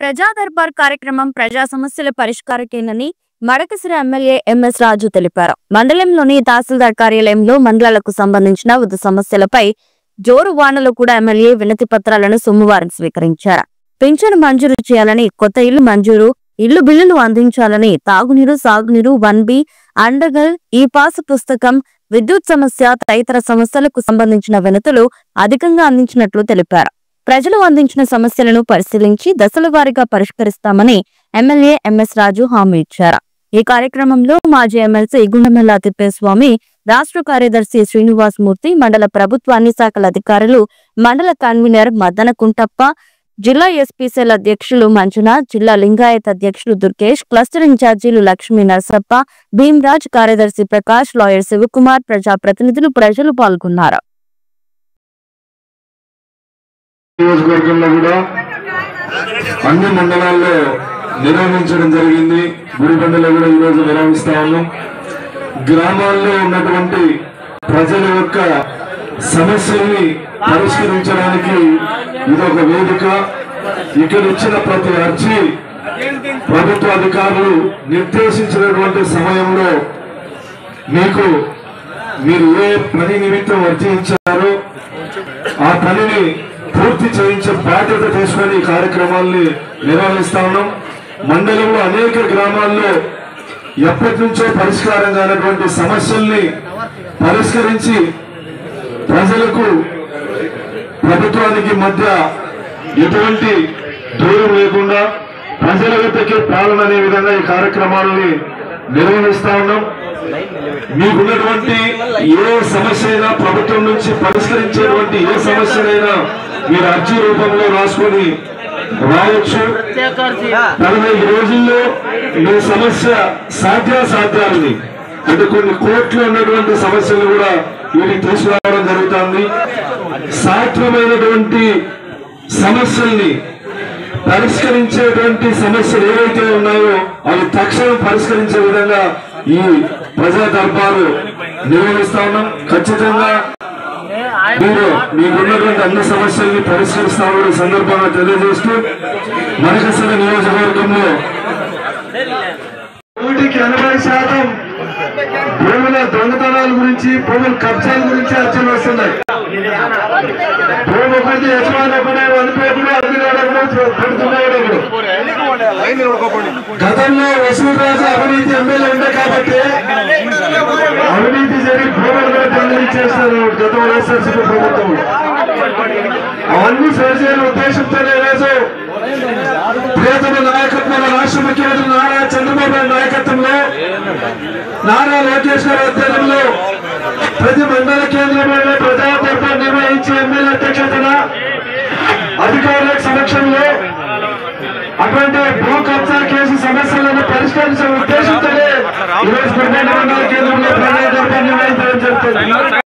ప్రజా దర్బార్ కార్యక్రమం ప్రజా సమస్యల పరిష్కారకేనని మడకసిర ఎమ్మెల్యే ఎంఎస్ రాజు తెలిపారు. మండలంలోని తహసీల్దార్ కార్యాలయంలో మండలాలకు సంబంధించిన వివిధ సమస్యలపై జోరు వానలో కూడా ఎమ్మెల్యే వినతి పత్రాలను సోమవారం స్వీకరించారు. పింఛను మంజూరు చేయాలని, కొత్త ఇల్లు మంజూరు, ఇల్లు బిల్లులు అందించాలని, తాగునీరు, సాగునీరు, 1B, అండగల్, ఈ పాసు పుస్తకం, విద్యుత్ సమస్య తదితర సమస్యలకు సంబంధించిన వినతులు అధికంగా అందించినట్లు తెలిపారు. ప్రజలు అందించిన సమస్యలను పరిశీలించి దశల వారీగా పరిష్కరిస్తామని ఎమ్మెల్యే ఎంఎస్ రాజు హామీ ఇచ్చారు. ఈ కార్యక్రమంలో మాజీ ఎమ్మెల్సీ గుండెమల్ల తిప్పేస్వామి, రాష్ట్ర కార్యదర్శి శ్రీనివాస్ మూర్తి, మండల ప్రభుత్వ అన్ని శాఖల అధికారులు, మండల కన్వీనర్ మద్దన కుంటప్ప, జిల్లా ఎస్పీసీల అధ్యక్షులు మంజునాథ్, జిల్లా లింగాయత్ అధ్యక్షులు దుర్గేష్, క్లస్టర్ ఇన్ఛార్జీలు లక్ష్మీ నరసప్ప, భీమరాజ్, కార్యదర్శి ప్రకాష్, లాయర్ శివకుమార్, ప్రజాప్రతినిధులు, ప్రజలు పాల్గొన్నారు. నియోజకవర్గంలో కూడా అన్ని మండలాల్లో నిర్వహించడం జరిగింది. గుడిబండలో కూడా ఈరోజు నిర్వహిస్తా ఉన్నాం. గ్రామాల్లో ఉన్నటువంటి ప్రజల యొక్క సమస్యల్ని పరిష్కరించడానికి ఇదొక వేదిక. ఇక్కడ ఇచ్చిన ప్రతి అర్జీ ప్రభుత్వ అధికారులు నిర్దేశించినటువంటి సమయంలో మీరు ఏ పని నిమిత్తం అర్జీ ఇచ్చారో ఆ పనిని పూర్తి చేయించే బాధ్యత తీసుకొని ఈ కార్యక్రమాల్ని నిర్వహిస్తా ఉన్నాం. మండలంలో అనేక గ్రామాల్లో ఎప్పటి నుంచో పరిష్కారం కానటువంటి సమస్యల్ని పరిష్కరించి ప్రజలకు ప్రభుత్వానికి మధ్య ఎటువంటి దూరం లేకుండా ప్రజల వద్దకే పాలన అనే విధంగా ఈ కార్యక్రమాలని నిర్వహిస్తా ఉన్నాం. మీకున్నటువంటి ఏ సమస్య అయినా ప్రభుత్వం నుంచి పరిష్కరించేటువంటి ఏ సమస్యనైనా మీరు అర్జీ రూపంలో రాసుకొని రావచ్చు. 45 రోజుల్లో మీ సమస్య సాధ్యాసాధ్యాలని అంటే కొన్ని కోర్టులో ఉన్నటువంటి సమస్యలు కూడా వీటికి తీసుకురావడం జరుగుతుంది. సాధ్యమైనటువంటి సమస్యల్ని పరిష్కరించేటువంటి సమస్యలు ఏవైతే ఉన్నాయో అవి తక్షణం పరిష్కరించే విధంగా ఈ ప్రజా దర్బారు నిర్వహిస్తా ఉన్నాం. ఖచ్చితంగా మీరు మీకున్నటువంటి అన్ని సమస్యల్ని పరిష్కరిస్తామని సందర్భంగా తెలియజేస్తూ మడకసిర నియోజకవర్గంలో 80% భూముల దొంగతనాల గురించి, భూముల కబ్జాల గురించి అర్చనలు వస్తున్నాయి. భూమి ఒకటి యజమాని ఒకటే వదిలిపోయి పెడుతున్నాడు. గతంలో వసూలు రాజు అవినీతి ఎమ్మెల్యే ఉండే కాబట్టి అవినీతి జరిగి భూములు కూడా దొంగలించేస్తారు గత వైఎస్ఆర్సీపీ ప్రభుత్వం. అవన్నీ సరిచేయని ఉద్దేశంతోనే ఈరోజు ప్రియతమ నాయకత్వంలో రాష్ట్ర ముఖ్యమంత్రి నారా చంద్రబాబు నాయుడు నాయకత్వంలో, నారా లోకేష్ గారి ఆధ్వర్యంలో ప్రతి మండల కేంద్రంలో ప్రజా దర్బార్ నిర్వహించి ఎమ్మెల్యే అధ్యక్షతన అధికారుల సమక్షంలో అటువంటి భూ కబ్జా కేసు సమస్యలను పరిష్కరించే ఉద్దేశంతోనే ఈరోజు మండల కేంద్రంలో ప్రజా దర్బార్ నిర్వహించడం జరుగుతుంది.